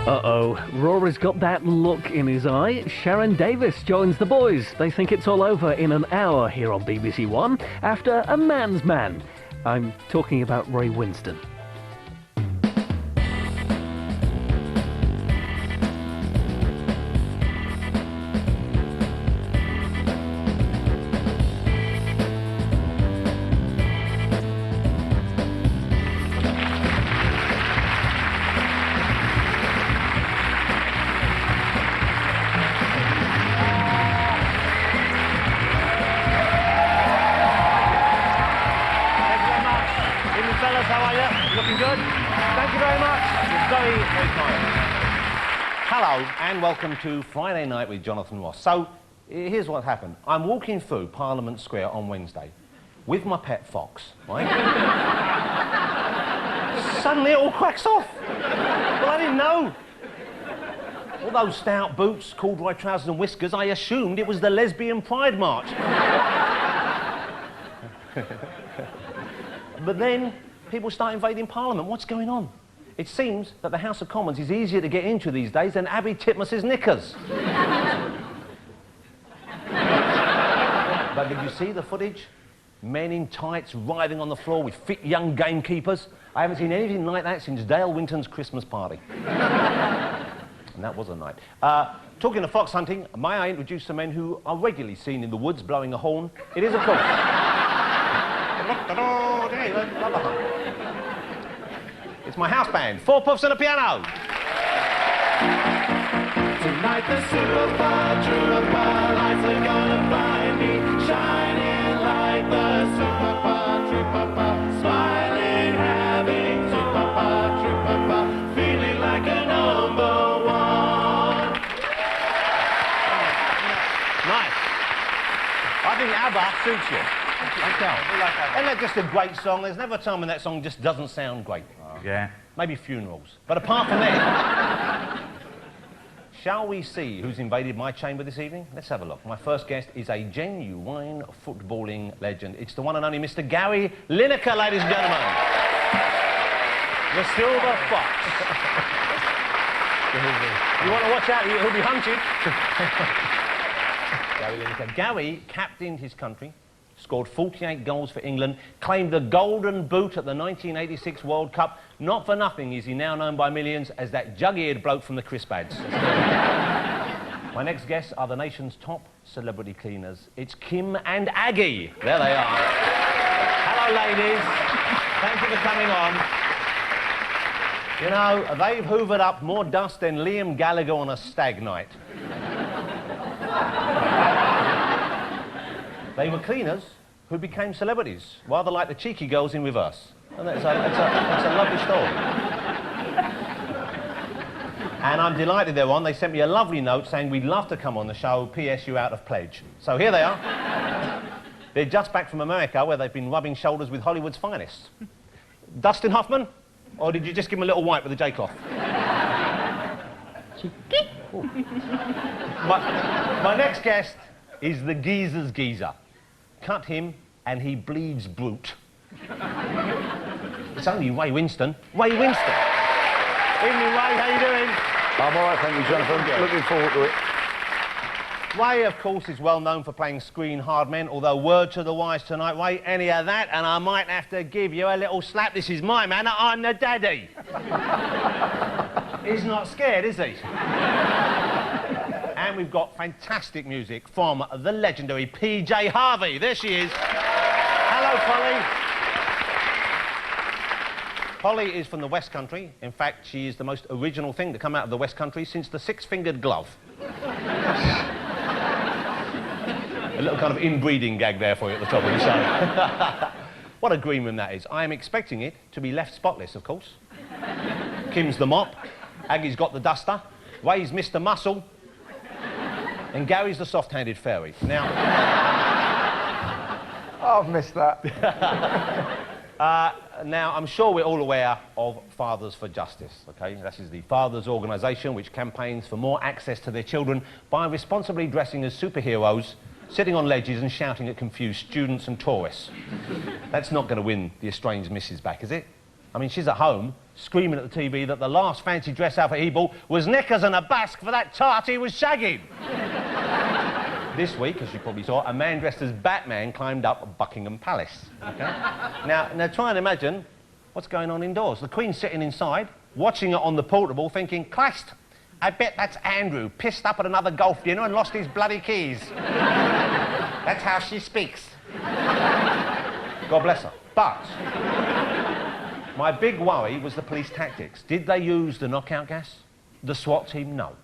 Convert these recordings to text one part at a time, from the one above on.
Uh-oh, Rory's got that look in his eye. Sharon Davis joins the boys. They think it's all over in an hour here on BBC One after A Man's Man. I'm talking about Ray Winstone. How are you? Looking good? Thank you very much. You're very, very kind. Hello and welcome to Friday Night with Jonathan Ross. So, here's what happened. I'm walking through Parliament Square on Wednesday with my pet fox, right? Suddenly it all cracks off. Well, I didn't know. All those stout boots, corduroy trousers and whiskers, I assumed it was the Lesbian Pride March. But then people start invading Parliament. What's going on? It seems that the House of Commons is easier to get into these days than Abby Titmus's knickers. But did you see the footage? Men in tights writhing on the floor with fit young gamekeepers. I haven't seen anything like that since Dale Winton's Christmas party. And that was a night. Talking of fox hunting, may I introduce the men who are regularly seen in the woods blowing a horn? It is, of course. It's my house band, 4 puffs and a piano. Tonight the super lights are gonna find me shining like the super smiling, having super feeling like a number one. Nice. I think ABBA suits you. Isn't that just a great song? There's never a time when that song just doesn't sound great. Yeah. Maybe funerals. But apart from that, shall we see who's invaded my chamber this evening? Let's have a look. My first guest is a genuine footballing legend. It's the one and only Mr. Gary Lineker, ladies and gentlemen. The Silver Fox. You want to watch out, he'll be hunted. Gary Lineker. Gary captained his country, scored 48 goals for England, claimed the Golden Boot at the 1986 World Cup. Not for nothing is he now known by millions as that jug-eared bloke from the crisp ads. My next guests are the nation's top celebrity cleaners. It's Kim and Aggie. There they are. Hello, ladies. Thank you for coming on. You know, they've hoovered up more dust than Liam Gallagher on a stag night. They were cleaners who became celebrities, rather like the cheeky girls in reverse. And it's a lovely story. And I'm delighted they're on. They sent me a lovely note saying we'd love to come on the show, P.S. you out of pledge. So here they are. They're just back from America where they've been rubbing shoulders with Hollywood's finest. Dustin Hoffman? Or did you just give him a little wipe with a J-cloth? My next guest is the geezer's geezer. Cut him and he bleeds brute. It's only Ray Winstone. Ray Winstone. Evening, Ray, how you doing? I'm all right, thank you, Jonathan. Looking forward to it. Ray, of course, is well known for playing screen hard men, although word to the wise tonight, Ray, any of that and I might have to give you a little slap. This is my man, I'm the daddy. He's not scared, is he? And we've got fantastic music from the legendary PJ Harvey. There she is. Hello, Polly. Polly is from the West Country. In fact, she is the most original thing to come out of the West Country since the six-fingered glove. A little kind of inbreeding gag there for you at the top of the show. What a green room that is. I am expecting it to be left spotless, of course. Kim's the mop. Aggie's got the duster. Ray's Mr. Muscle. And Gary's the soft-handed fairy. Now... I've missed that. Now, I'm sure we're all aware of Fathers for Justice, OK? This is the fathers' organisation which campaigns for more access to their children by responsibly dressing as superheroes, sitting on ledges and shouting at confused students and tourists. That's not going to win the estranged missus back, is it? I mean, she's at home, screaming at the TV that the last fancy dress outfit he bought was knickers and a basque for that tart he was shagging. This week, as you probably saw, a man dressed as Batman climbed up Buckingham Palace. Okay? Now try and imagine what's going on indoors. The Queen's sitting inside, watching it on the portable, thinking, Christ, I bet that's Andrew, pissed up at another golf dinner and lost his bloody keys. That's how she speaks. God bless her. But my big worry was the police tactics. Did they use the knockout gas? The SWAT team? No.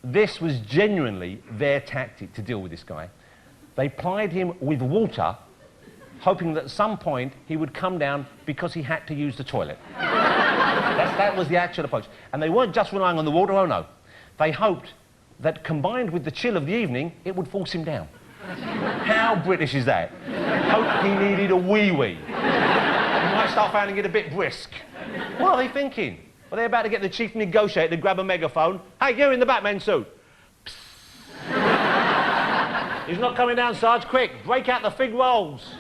This was genuinely their tactic to deal with this guy. They plied him with water, hoping that at some point he would come down because he had to use the toilet. That was the actual approach. And they weren't just relying on the water, oh no. They hoped that combined with the chill of the evening, it would force him down. How British is that? Hoped he needed a wee-wee. He might start finding it a bit brisk. What are they thinking? Well, they're about to get the chief negotiator to grab a megaphone. Hey, you in the Batman suit. Psst. He's not coming down, Sarge. Quick, break out the fig rolls.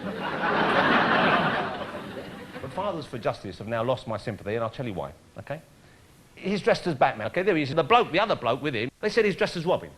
But Fathers for Justice have now lost my sympathy, and I'll tell you why, OK? He's dressed as Batman, OK? There he is. The other bloke with him, they said he's dressed as Robin.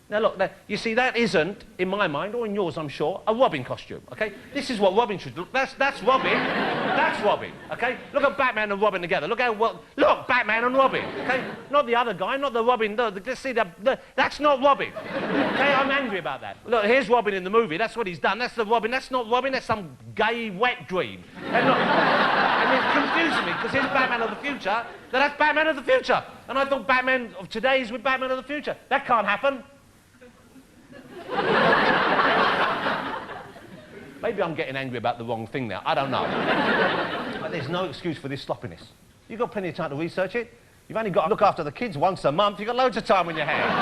Now, look, you see, that isn't, in my mind, or in yours, I'm sure, a Robin costume, OK? This is what Robin should look. That's Robin. That's Robin, OK? Look at Batman and Robin together. Look how well... Look, Batman and Robin, OK? Not the other guy, not the Robin... see, that's not Robin, OK? I'm angry about that. Look, here's Robin in the movie. That's what he's done. That's the Robin. That's not Robin. That's some gay wet dream. And it's confusing me, because here's Batman of the future. That's Batman of the future. And I thought Batman of today is with Batman of the future. That can't happen. Maybe I'm getting angry about the wrong thing now. I don't know. But there's no excuse for this sloppiness. You've got plenty of time to research it. You've only got to look after the kids once a month. You've got loads of time on your hands.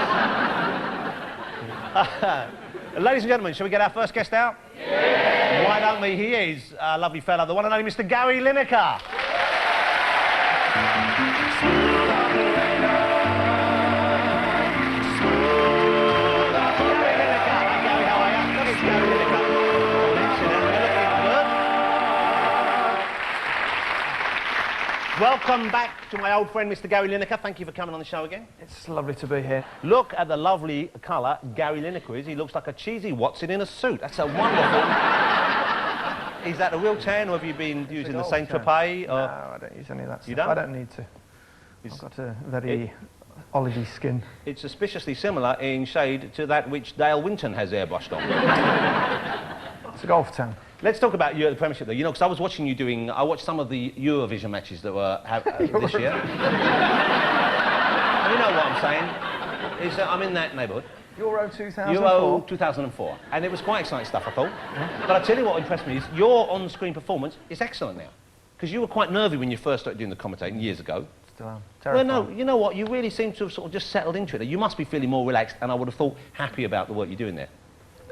Ladies and gentlemen, shall we get our first guest out? Yeah. Why don't we? He is a lovely fella, the one and only Mr. Gary Lineker. Welcome back to my old friend, Mr. Gary Lineker. Thank you for coming on the show again. It's lovely to be here. Look at the lovely colour Gary Lineker is. He looks like a cheesy Watson in a suit. That's a wonderful... Is that a real tan, or have you been using the Saint Tropez? No, I don't use any of that stuff. You don't? I don't need to. I've got a very olivey skin. It's suspiciously similar in shade to that which Dale Winton has airbrushed on. It's a golf tan. Let's talk about you at the Premiership, though. You know, because I was watching you doing... I watched some of the Eurovision matches that were this year. You know what I'm saying? I'm in that neighbourhood. Euro 2004? Euro 2004. And it was quite exciting stuff, I thought. Yeah. But I tell you what impressed me is your on-screen performance is excellent now. Because you were quite nervy when you first started doing the commentating years ago. Still am. Terrifying. Well, no, you know what? You really seem to have sort of just settled into it. You must be feeling more relaxed, and I would have thought happy about the work you're doing there.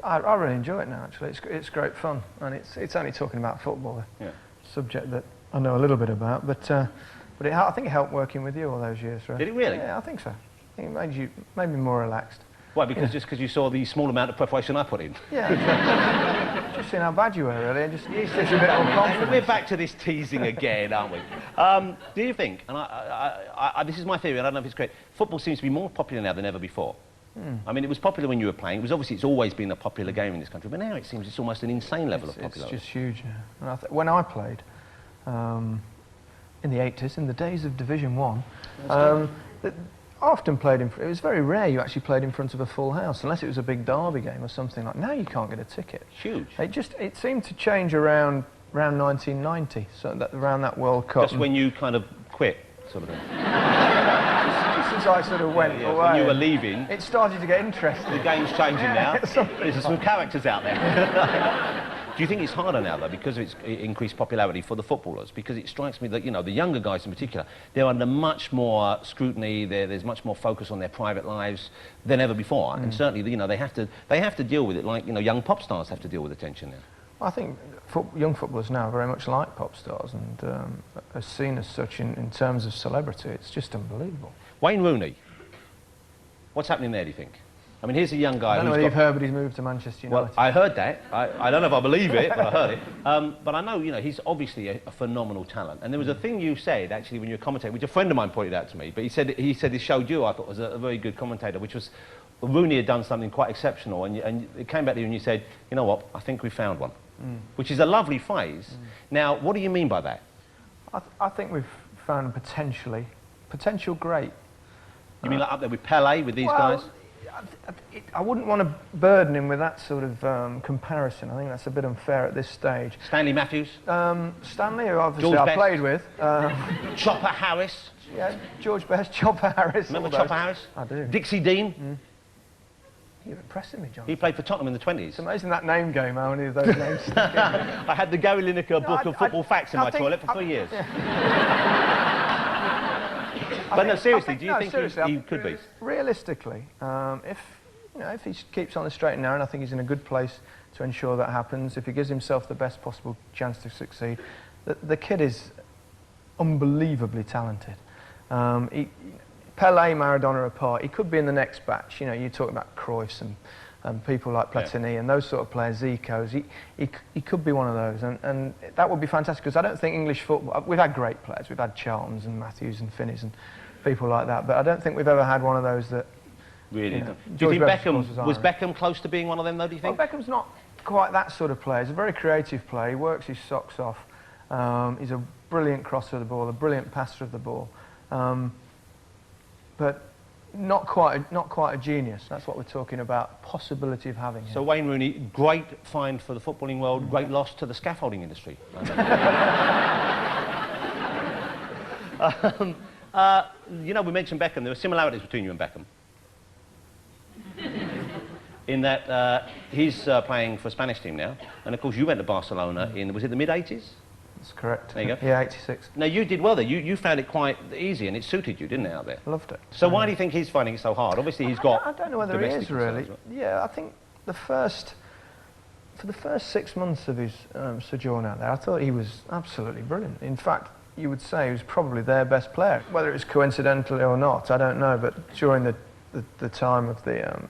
I really enjoy it now, actually. It's great fun, and it's only talking about football, a subject that I know a little bit about, but I think it helped working with you all those years, right? Did it really? Yeah, I think so. I think it made me more relaxed. Why, because just because you saw the small amount of preparation I put in? Yeah. Just seeing how bad you were, really, and just gives you a bit more confidence. We're back to this teasing again, aren't we? Do you think, and this is my theory, and I don't know if it's correct, football seems to be more popular now than ever before. I mean, it was popular when you were playing. It was obviously, it's always been a popular game in this country, but now it seems it's almost an insane level of popularity. It's just huge, yeah. And when I played, in the 80s, in the days of Division 1, I often played it was very rare you actually played in front of a full house, unless it was a big derby game or something like that. Now you can't get a ticket. Huge. It seemed to change around 1990, so around that World Cup. Just when you kind of quit, sort of thing. As I sort of went away. When you were leaving. It started to get interesting. The game's changing now. There's some characters out there. Do you think it's harder now, though, because of its increased popularity for the footballers? Because it strikes me that, you know, the younger guys in particular, they're under much more scrutiny, there's much more focus on their private lives than ever before. And certainly, you know, they have to deal with it like, you know, young pop stars have to deal with attention now. I think young footballers now are very much like pop stars and are seen as such in terms of celebrity. It's just unbelievable. Wayne Rooney, what's happening there, do you think? I mean, here's a young guy I don't know who's whether you've got... heard, but he's moved to Manchester United. Well, I heard that. I don't know if I believe it, but I heard it. But I know, you know, he's obviously a phenomenal talent. And there was a thing you said, actually, when you were commentating, which a friend of mine pointed out to me, but he said he showed you, I thought, was a very good commentator, which was Rooney had done something quite exceptional, and it came back to you and you said, you know what, I think we found one. Which is a lovely phrase. Now, what do you mean by that? I think we've found potential great. You mean like up there with Pele, with these guys? I wouldn't want to burden him with that sort of comparison. I think that's a bit unfair at this stage. Stanley Matthews? Stanley, who obviously George I Best. played with. Chopper Harris? Yeah, George Best, Chopper Harris. Remember all those. Chopper Harris? I do. Dixie Dean? You're impressing me, John. He played for Tottenham in the 20s. It's amazing that name game, how many of those names stuck in. I had the Gary Lineker book of football facts in my toilet for 3 years. But no, seriously, do you think he could be? Realistically, if he keeps on the straight and narrow, and I think he's in a good place to ensure that happens, if he gives himself the best possible chance to succeed, the kid is unbelievably talented. Pele, Maradona apart, he could be in the next batch. You know, you talk about Cruyffs and people like Platini and those sort of players, Zico's. He could be one of those, and that would be fantastic, because I don't think English football... We've had great players. We've had Charlton and Matthews and Finney and people like that, but I don't think we've ever had one of those that... Really? You know, Do you think George Best, of Beckham... course, Was Beckham close to being one of them, though, do you think? Well, Beckham's not quite that sort of player. He's a very creative player. He works his socks off. He's a brilliant crosser of the ball, a brilliant passer of the ball. But not quite a genius. That's what we're talking about, possibility of having him. So Wayne Rooney, great find for the footballing world, great loss to the scaffolding industry. You know, we mentioned Beckham. There are similarities between you and Beckham. In that he's playing for a Spanish team now, and of course you went to Barcelona in, was it the mid-80s? That's correct. There you go. Yeah, 86. Now you did well there. You found it quite easy and it suited you, didn't it, out there? Loved it. So why do you think he's finding it so hard? Obviously he's got... I don't know whether he is, domestic really. concerns, right? Yeah, I think for the first 6 months of his sojourn out there, I thought he was absolutely brilliant. In fact, you would say he was probably their best player. Whether it was coincidentally or not, I don't know, but during the time of the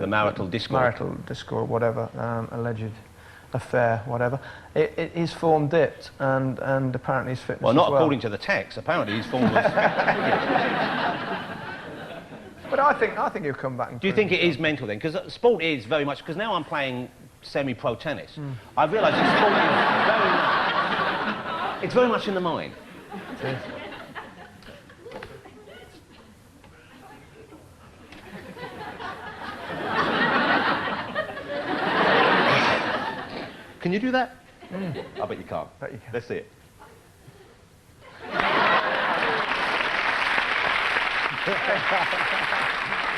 marital discord. Marital discord, whatever, alleged affair, whatever, his form dipped, and apparently his fitness Well, not as well. according to the text. Apparently his form was... But I think he'll come back and Do you think it is mental then? Because sport is very much... Because now I'm playing semi-pro tennis. I've realised that sport is very much... It's very much in the mind. It is. Can you do that? I bet you can't. Bet you can. Let's see it.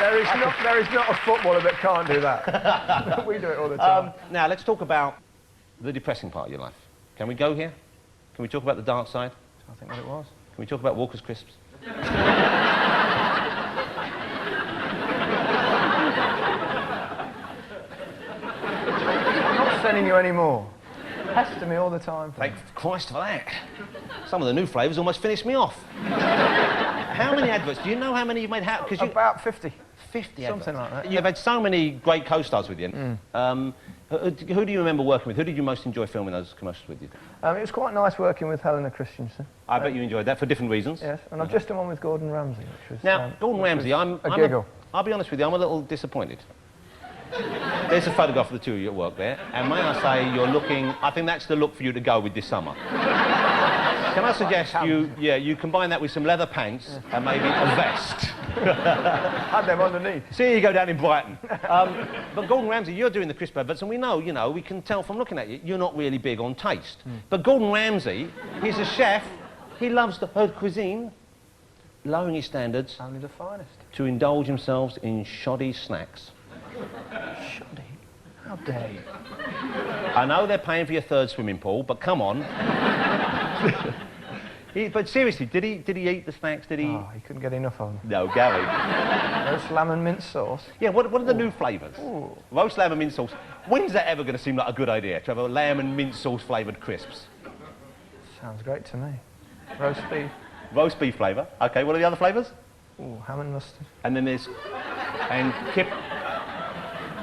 There is not a footballer that can't do that. We do it all the time. Now, let's talk about the depressing part of your life. Can we go here? Can we talk about the dark side? I think that it was. Can we talk about Walker's Crisps? I'm not sending you any more. Pester me all the time. Thank Christ for that. Some of the new flavours almost finished me off. How many adverts? Do you know how many you've made? Because you... About 50. 50 Something adverts. like that. You've had so many great co-stars with you. Who do you remember working with? Who did you most enjoy filming those commercials with you? It was quite nice working with Helena Christensen. I bet you enjoyed that for different reasons. Yes, and I've just done one with Gordon Ramsay, which was... Now, Gordon Ramsay, I'm a giggle. I'll be honest with you, I'm a little disappointed. There's a photograph of the two of you at work there, and may I say, you're looking... I think that's the look for you to go with this summer. Can I suggest you combine that with some leather pants and maybe a vest? Had them underneath. See you go down in Brighton. But Gordon Ramsay, you're doing the crisp adverts, and we know, you know, we can tell from looking at you, you're not really big on taste. But Gordon Ramsay, he's a chef, he loves the haute cuisine, lowering his standards Only the finest. to indulge themselves in shoddy snacks. Shoddy. How dare you? I know they're paying for your third swimming pool, but come on. But seriously, did he eat the snacks? Did he? Oh, he couldn't get enough of them. No, Gary. Roast lamb and mint sauce. Yeah, what are the new flavours? Roast lamb and mint sauce. When's that ever going to seem like a good idea, to have a lamb and mint sauce flavoured crisps? Sounds great to me. Roast beef. Roast beef flavour. OK, what are the other flavours? Ooh, ham and mustard. And then there's... And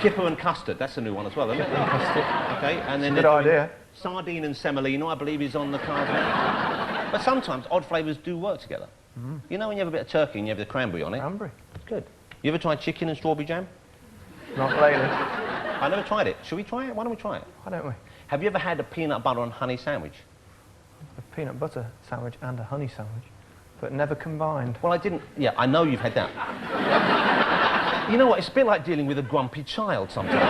Kipper and custard, that's a new one as well, isn't it? Okay, and then Good they're doing idea. Sardine and semolina, I believe, is on the card. But sometimes odd flavours do work together. You know when you have a bit of turkey and you have the cranberry on it? Cranberry. Good. You ever tried chicken and strawberry jam? Not lately. I never tried it. Should we try it? Why don't we try it? Why don't we? Have you ever had a peanut butter and honey sandwich? A peanut butter sandwich and a honey sandwich, but never combined. Well, I didn't. Yeah, I know you've had that. You know what? It's a bit like dealing with a grumpy child sometimes.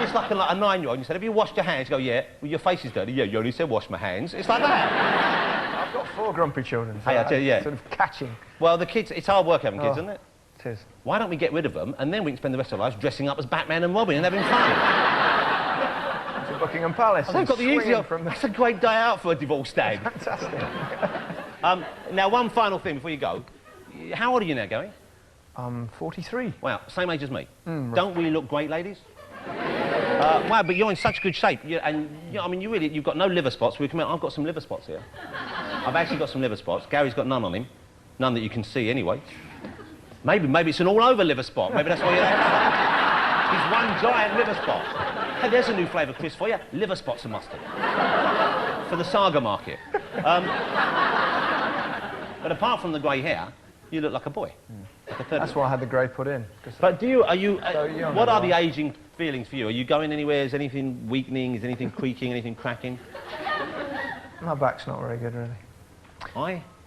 It's like a 9-year-old. You said, "Have you washed your hands?" You go, "Yeah." Well, your face is dirty. Yeah, you only said wash my hands. It's like that. I've got 4 grumpy children. So Hey, I tell you, yeah. Sort of catching. Well, the kids. It's hard work having kids, isn't it? It is. Why don't we get rid of them and then we can spend the rest of our lives dressing up as Batman and Robin and having fun? To Buckingham Palace. They've got the swinging easier. from the... That's a great day out for a divorced stag. Fantastic. Now, one final thing before you go. How old are you now, Gary? I'm 43. Wow, same age as me. Don't we look great, ladies? Wow, but you're in such good shape. And I mean, you've got no liver spots. I've got some liver spots here. I've actually got some liver spots. Gary's got none on him. None that you can see anyway. Maybe it's an all-over liver spot. Maybe that's why you're there. He's one giant liver spot. Hey, there's a new flavour, Chris, for you. Liver spots and mustard. For the Saga market. But apart from the grey hair, you look like a boy. Like a third. That's why I had the grey put in. But are you, So young, what are the aren't ageing feelings for you? Are you going anywhere? Is anything weakening? Is anything creaking? Anything cracking? My back's not very good, really.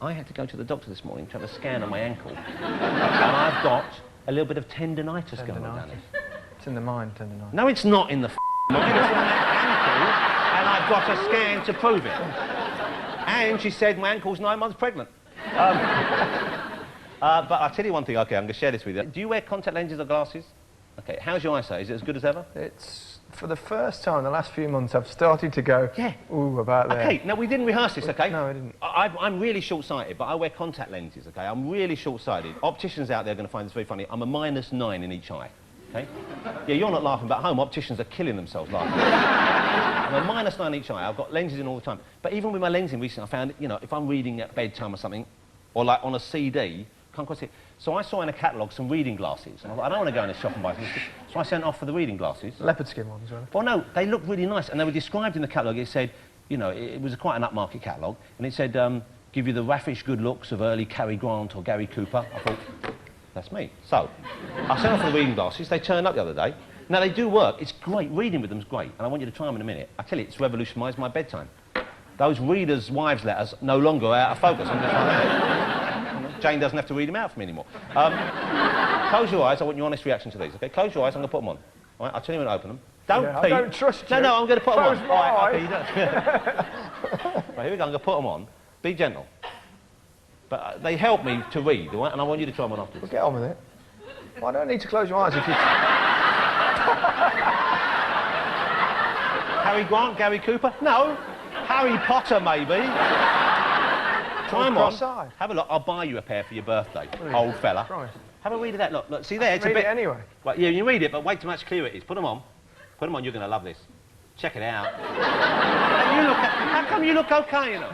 I had to go to the doctor this morning to have a scan on my ankle. And I've got a little bit of tendinitis going on down here. It's in the mind, tendonitis. No, it's not in the mind, it's on that ankle, and I've got a scan to prove it. And she said my ankle's 9 months pregnant. But I'll tell you one thing, okay, I'm going to share this with you. Do you wear contact lenses or glasses? Okay, how's your eyesight? Is it as good as ever? It's, for the first time in the last few months, I've started to go, Yeah. ooh, about there. Okay, now we didn't rehearse this, okay? No, I didn't. I'm really short-sighted, but I wear contact lenses, okay? I'm really short-sighted. Opticians out there are going to find this very funny. I'm a -9 in each eye, okay? Yeah, you're not laughing, but at home, opticians are killing themselves laughing. I'm a -9 in each eye. I've got lenses in all the time. But even with my lens in recently, I found, you know, if I'm reading at bedtime or something, or like on a CD, can't quite see it. So I saw in a catalogue some reading glasses, and I thought, I don't want to go in a shop and buy some. So I sent off for the reading glasses. Leopard skin ones, right? Well, no, they looked really nice, and they were described in the catalogue. It said, you know, it was quite an upmarket catalogue, and it said, give you the raffish good looks of early Cary Grant or Gary Cooper. I thought, that's me. So, I sent off for the reading glasses. They turned up the other day. Now, they do work. It's great. Reading with them's great, and I want you to try them in a minute. I tell you, it's revolutionised my bedtime. Those readers' wives' letters no longer are out of focus. I'm just like that. Jane doesn't have to read them out for me anymore. Close your eyes. I want your honest reaction to these, okay? Close your eyes. I'm going to put them on. All right, I'll tell you when to open them. Don't Yeah, I peek. don't trust you. No, I'm going to put them on. Close All my right, okay, eyes. you don't. Right, here we go. I'm going to put them on. Be gentle. But they help me to read, all right? And I want you to try them on afterwards. Well, get on with it. Well, I don't need to close your eyes if you... Harry Grant, Gary Cooper? No. Harry Potter, maybe. Try them on. cross-eyed. Have a look. I'll buy you a pair for your birthday, old fella. Promise. Have a read of that. Look, see there, it's a Read bit... it anyway. Well, yeah, you read it, but wait till much clearer it is. Put them on. Put them on, you're going to love this. Check it out. How come you look okay, you know?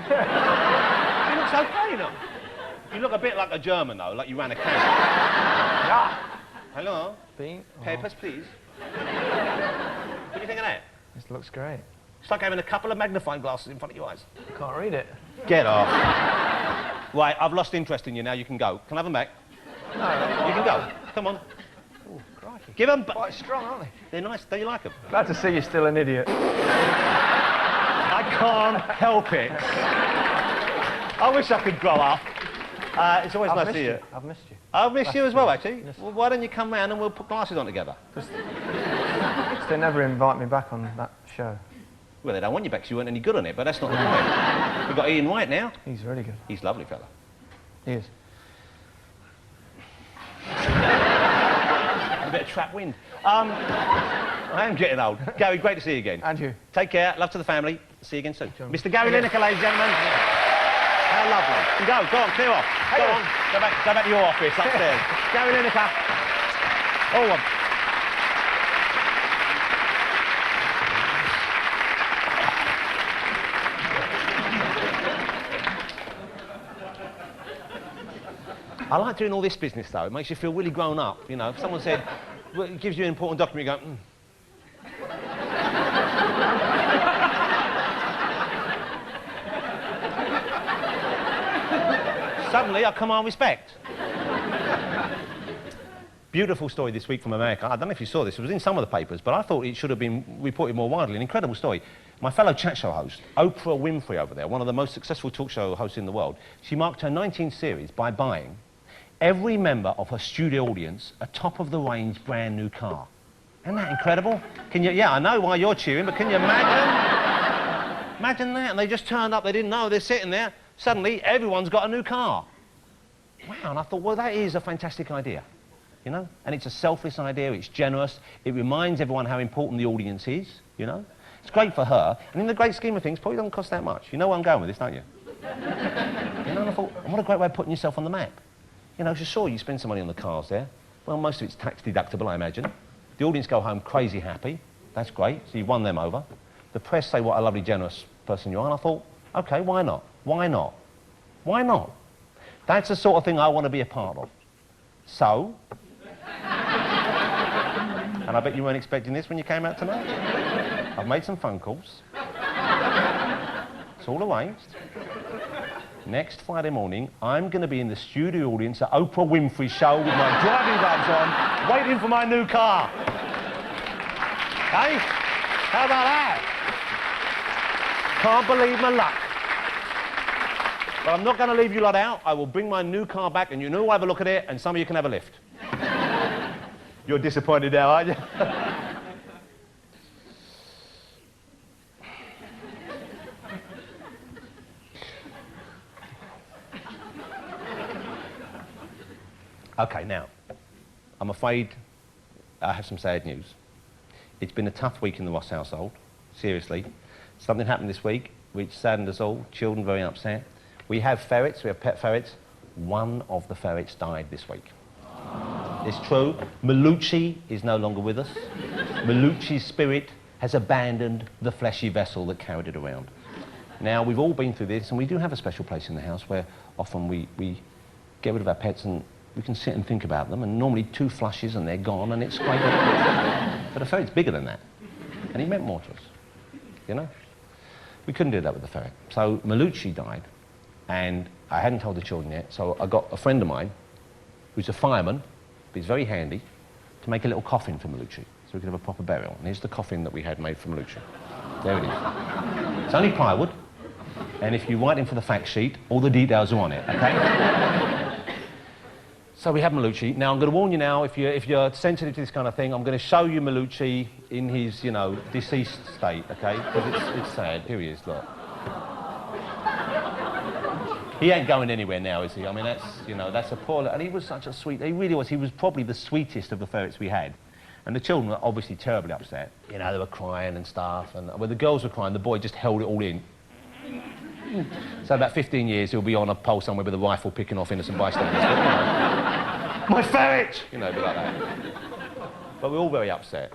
You look okay, you know? You look a bit like a German, though, like you ran a camp. Yeah. Hello? Bean. Oh, Papers, please. What do you think of that? this looks great. It's like having a couple of magnifying glasses in front of your eyes. I can't read it. Get off. Right, I've lost interest in you now. You can go. Can I have them back? No, You can go. Come on. oh, crikey. Give them. Quite strong, aren't they? They're nice. Do you like them? Glad to see you're still an idiot. I can't help it. I wish I could grow up. It's always nice to see you. I've missed you. I've missed you as well, actually. Well, why don't you come round and we'll put glasses on together? They never invite me back on that show. Well, they don't want you back because you weren't any good on it, but that's not the point. We've got Ian Wright now. He's really good. He's a lovely fella. He is. A bit of trap wind. I am getting old. Gary, great to see you again. And you. Take care. Love to the family. See you again soon. Mr. Gary Lineker, ladies and gentlemen. How lovely. Go on, clear off. Go on. Go back to your office upstairs. Gary Lineker. Oh, I like doing all this business, though. It makes you feel really grown up, you know. If someone said, Well, it gives you an important document, you go, Suddenly, I command respect. Beautiful story this week from America. I don't know if you saw this. It was in some of the papers, but I thought it should have been reported more widely. An incredible story. My fellow chat show host, Oprah Winfrey over there, one of the most successful talk show hosts in the world, she marked her 19th series by buying every member of her studio audience a top-of-the-range brand new car. Isn't that incredible? Can you, yeah, I know why you're cheering, but can you imagine? Imagine that, and they just turned up, they didn't know, they're sitting there, suddenly everyone's got a new car. Wow, and I thought, well, that is a fantastic idea, you know? And it's a selfless idea, it's generous, it reminds everyone how important the audience is, you know? It's great for her, and in the great scheme of things, probably doesn't cost that much. You know where I'm going with this, don't you? You know, and I thought, what a great way of putting yourself on the map. You know, sure, you spend some money on the cars there. Well, most of it's tax deductible, I imagine. The audience go home crazy happy. That's great, so you've won them over. The press say what a lovely, generous person you are, and I thought, OK, why not? Why not? Why not? That's the sort of thing I want to be a part of. So... and I bet you weren't expecting this when you came out tonight. I've made some phone calls. It's all arranged. Next Friday morning, I'm going to be in the studio audience at Oprah Winfrey's show with my driving gloves on, waiting for my new car. Hey? How about that? Can't believe my luck. But I'm not going to leave you lot out. I will bring my new car back, and you know, have a look at it, and some of you can have a lift. You're disappointed now, aren't you? OK, now, I'm afraid I have some sad news. It's been a tough week in the Ross household, seriously. Something happened this week which saddened us all, children very upset. We have ferrets, we have pet ferrets. One of the ferrets died this week. It's true, Malucci is no longer with us. Malucci's spirit has abandoned the fleshy vessel that carried it around. Now, we've all been through this, and we do have a special place in the house where often we get rid of our pets and we can sit and think about them, and normally 2 flushes and they're gone, and it's great. But a ferret's bigger than that, and he meant more to us, you know? We couldn't do that with the ferret. So Malucci died, and I hadn't told the children yet, so I got a friend of mine, who's a fireman, but he's very handy, to make a little coffin for Malucci, so we could have a proper burial. And here's the coffin that we had made for Malucci. There it is. It's only plywood, and if you write in for the fact sheet, all the details are on it, okay? So we have Malucci. Now, I'm going to warn you now, if you're sensitive to this kind of thing, I'm going to show you Malucci in his, you know, deceased state, OK? Because it's sad. Here he is, look. He ain't going anywhere now, is he? I mean, that's, you know, that's a poor... And he was such a sweet... He really was. He was probably the sweetest of the ferrets we had. And the children were obviously terribly upset. You know, they were crying and stuff. And when the girls were crying, the boy just held it all in. So about 15 years, he'll be on a pole somewhere with a rifle picking off innocent bystanders. But, you know, my ferret! You know, a bit like that. But we're all very upset.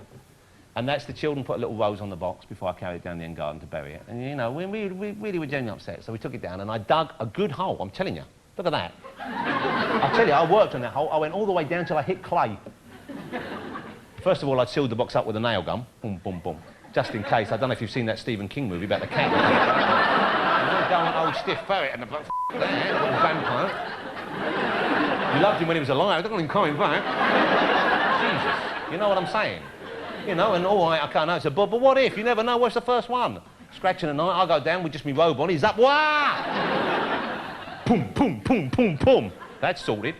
And that's the children put a little rose on the box before I carried it down the end garden to bury it. And, you know, we really were genuinely upset. So we took it down and I dug a good hole, I'm telling you. Look at that. I tell you, I worked on that hole. I went all the way down till I hit clay. First of all, I sealed the box up with a nail gun. Boom, boom, boom. Just in case. I don't know if you've seen that Stephen King movie about the cat. Going old stiff ferret and the little vampire. You loved him when he was alive. Don't want him coming back. Jesus, you know what I'm saying? You know, and all right, I can't know. So, but what if? You never know. What's the first one? Scratching at night. I go down with just my robe on. He's up. Wah! Boom, boom, boom, boom, boom. That's sorted.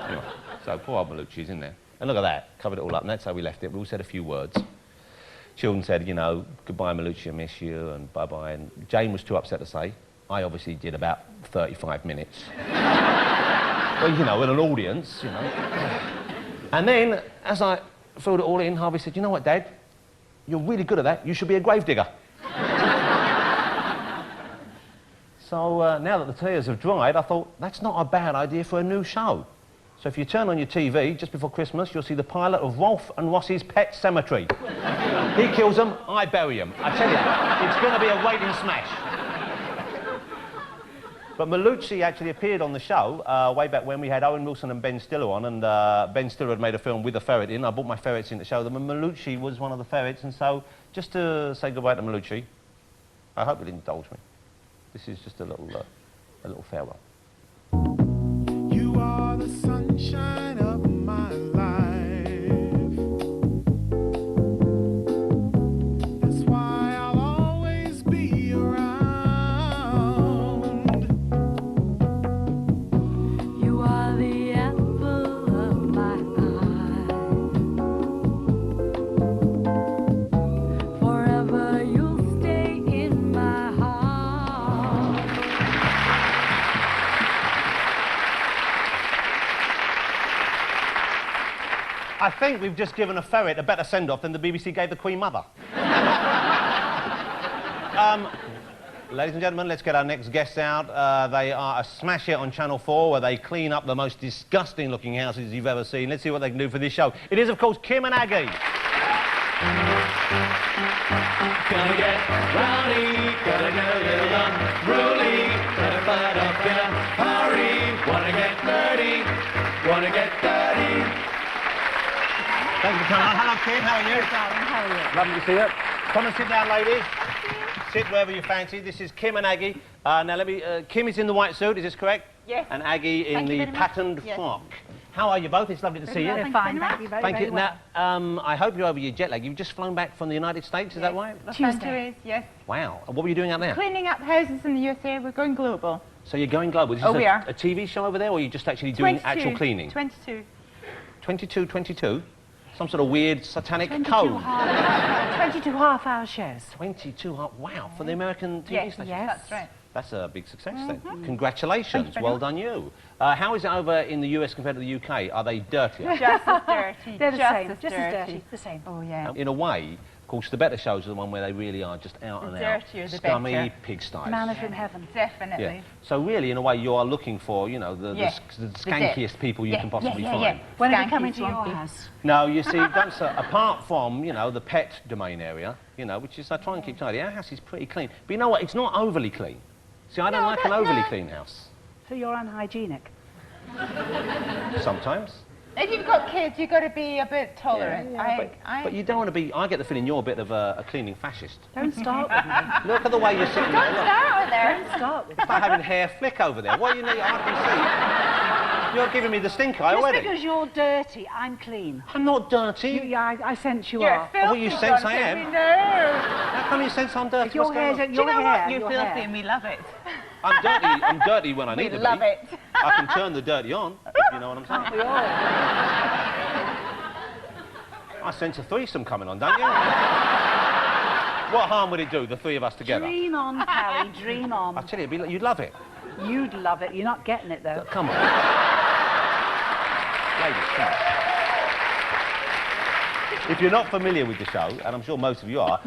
Anyway, so poor old Malucci's in there. And look at that. Covered it all up. And that's how we left it. We all said a few words. Children said, you know, goodbye, Malucci, I miss you, and bye-bye. And Jane was too upset to say. I obviously did about 35 minutes. Well, you know, in an audience, you know. And then, as I filled it all in, Harvey said, you know what, Dad? You're really good at that. You should be a gravedigger. So now that the tears have dried, I thought, that's not a bad idea for a new show. So if you turn on your TV just before Christmas, you'll see the pilot of Rolf and Ross's Pet Cemetery. He kills them, I bury them. I tell you, it's going to be a rating smash. But Malucci actually appeared on the show way back when we had Owen Wilson and Ben Stiller on, and Ben Stiller had made a film with a ferret in. I brought my ferrets in to show them, and Malucci was one of the ferrets, and so just to say goodbye to Malucci, I hope you'll indulge me. This is just a little farewell. You are the sunshine of my life. That's why I'll always be around. You are the apple of my eye. Forever you'll stay in my heart. I think we've just given a ferret a better send-off than the BBC gave the Queen Mother. Ladies and gentlemen, let's get our next guests out. They are a smash hit on Channel 4 where they clean up the most disgusting-looking houses you've ever seen. Let's see what they can do for this show. It is, of course, Kim and Aggie. Gonna get rowdy, gonna get a little unruly, gonna fight up in a hurry, wanna get dirty, wanna get dirty. Thank you for coming on. Hello, Kim. How are you? Darling, how are you? Lovely to see you. Come and sit down, ladies. Sit wherever you fancy. This is Kim and Aggie. Now, let me... Kim is in the white suit, is this correct? Yes. And Aggie in the patterned frock. How are you both? It's lovely to see you. We're fine, thank you very, Thank very you. well. Now, I hope you're over your jet lag. You've just flown back from the United States, is that right? Tuesday. Yes. Wow. And what were you doing out there? Cleaning up houses in the USA. We're going global. So you're going global. Is Oh, this we are. a TV show over there, or are you just actually doing actual cleaning? 22. 22? Some sort of weird satanic 22 code. 22 half-hour shows. 22, wow, for the American TV Yes, station. yes. That's right. That's a big success then. Congratulations, very well much. done you. How is it over in the US compared to the UK? Are they dirtier? Just as dirty. They're the just same, as just dirty. as dirty, the same. Oh, yeah. In a way, of course, the better shows are the one where they really are just out The and out, dirtier, the scummy better. pigsties. Manna from heaven. Definitely. Yeah. So really, in a way, you are looking for, you know, the skankiest people you can possibly find. When are Skanky they coming to your swampy. house? No, you see, don't say, apart from, you know, the pet domain area, you know, which is, I try and keep tidy. Our house is pretty clean. But you know what? It's not overly clean. See, I don't like an overly clean house. So you're unhygienic. Sometimes. If you've got kids, you've got to be a bit tolerant. But you don't want to be... I get the feeling you're a bit of a cleaning fascist. Don't start with me. Look at the way you're sitting there. Look. Start there. Don't start with me. It's like having hair flick over there. What do you need? I can see. You're giving me the stink eye Just already. because you're dirty, I'm clean. I'm not dirty. Yeah, I sense you You're are. filthy. What you sense I Jonathan, am? We know. How come you sense I'm dirty? If your What's going hair's on? at Do your you know hair, what? You're your filthy hair. and we love it. I'm dirty when I need to be. We love it. I can turn the dirty on, if you know what I'm saying. We all. I sense a threesome coming on, don't you? What harm would it do, the three of us together? Dream on, Callie, dream I on. tell you, you'd love it. You'd love it. You're not getting it, though. Come on. Ladies, come on. If you're not familiar with the show, and I'm sure most of you are,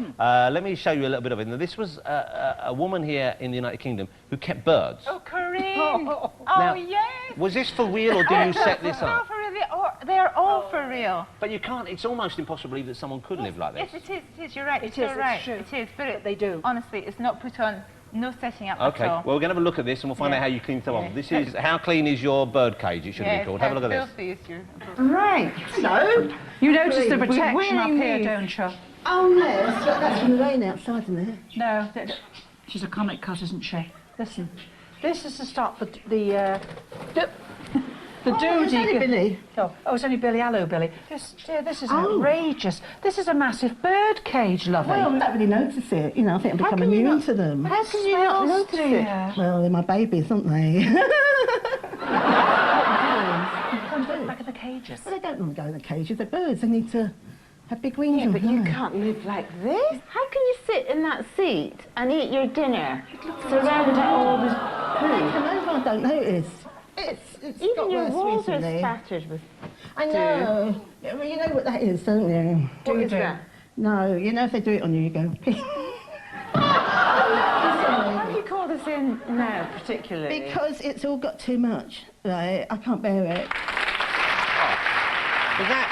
let me show you a little bit of it. Now, this was a woman here in the United Kingdom who kept birds. Oh, Corinne. Now, Oh, yes. Was this for real, or do you set this No, up? for real. They're all for real. But you can't, it's almost impossible to believe that someone could live like this. Yes, it is. You're right. It You're is, it's right. true. It is. But They do. Honestly, it's not put on. No setting up Okay, at well, all. we're going to have a look at this and we'll find Yeah. out how you clean them Yeah. off. This is, how clean is your bird cage, it should be called. Have a look at this. Filthy is your... Right, so... You notice the We're protection up winning here, these. don't you? Oh, yes, that's from the rain outside, isn't it? No, she's a comic cut, isn't she? Listen, this is to stop the It's only Billy. Oh, it's only Billy. Hello, Billy. This is outrageous. This is a massive bird cage, lovey. Well, I don't really notice it. You know, I think I'm becoming immune to them. How can you not notice it? Well, they're my babies, aren't they? Back of the cages. Well, they don't want to go in the cages. They're birds. They need to have big wings on. But you can't live like this. How can you sit in that seat and eat your dinner surrounded by all this poo? Come over, I don't notice. It's Even got your worse walls are recently. spattered with... I know. Yeah, well, you know what that is, don't you? What is that? No, you know if they do it on you, you go... Why do you call this in now, particularly? Because it's all got too much, right? I can't bear it. Is that...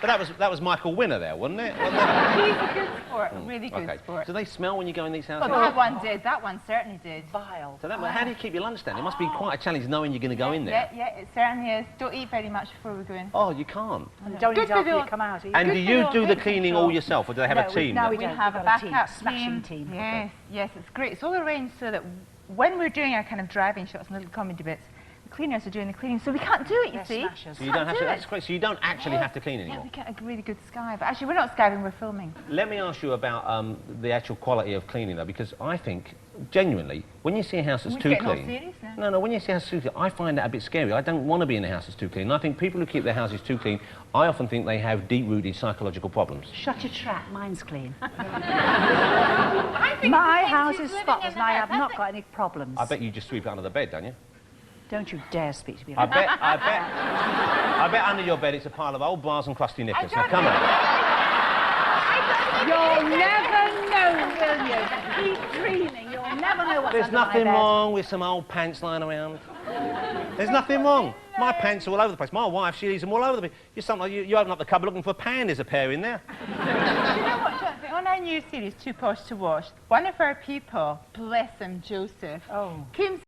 But that was Michael Winner there, wasn't it? He's a good sport, a really good Okay. sport. Do they smell when you go in these houses? Well, that one did. That one certainly did. Vile. So how do you keep your lunch down? It must be quite a challenge knowing you're going to go in there. Yeah, it certainly is. Don't eat very much before we go in. Oh, you can't. And don't Good eat for after you the- come out. And Good do for you the do the weight cleaning control. all yourself, or do they have No, a team? no, We don't. have a We've got a backup team, smashing team. team. Yes, yes, it's great. It's all arranged so that when we're doing our kind of driving shots and little comedy bits, the cleaners are doing the cleaning, so we can't do it, you They're see. smashers. So you don't have to. do That's it. great. So you don't actually have to clean Yeah, anymore. we get a really good sky. But actually, we're not skiving, we're filming. Let me ask you about the actual quality of cleaning, though, because I think, genuinely, when you see a house that's We're too getting all clean... serious now. No, when you see a house too clean, I find that a bit scary. I don't want to be in a house that's too clean. And I think people who keep their houses too clean, I often think they have deep-rooted psychological problems. Shut your trap, mine's clean. I think My it's house she's is living spotless in and I the have house. not got any problems. I bet you just sweep it under the bed, don't you? Don't you dare speak to me I like that. bet under your bed it's a pile of old bars and crusty knickers. Now, don't come on. You'll never know, will you? Keep dreaming. You'll never know what's There's under my nothing bed. wrong with some old pants lying around. There's nothing wrong. My pants are all over the place. My wife, she leaves them all over the place. You open up the cupboard looking for a pan, there's a pair in there. Do you know what, Jonathan? On our new series, Too Posh to Wash, one of our people, bless him, Joseph, Oh. came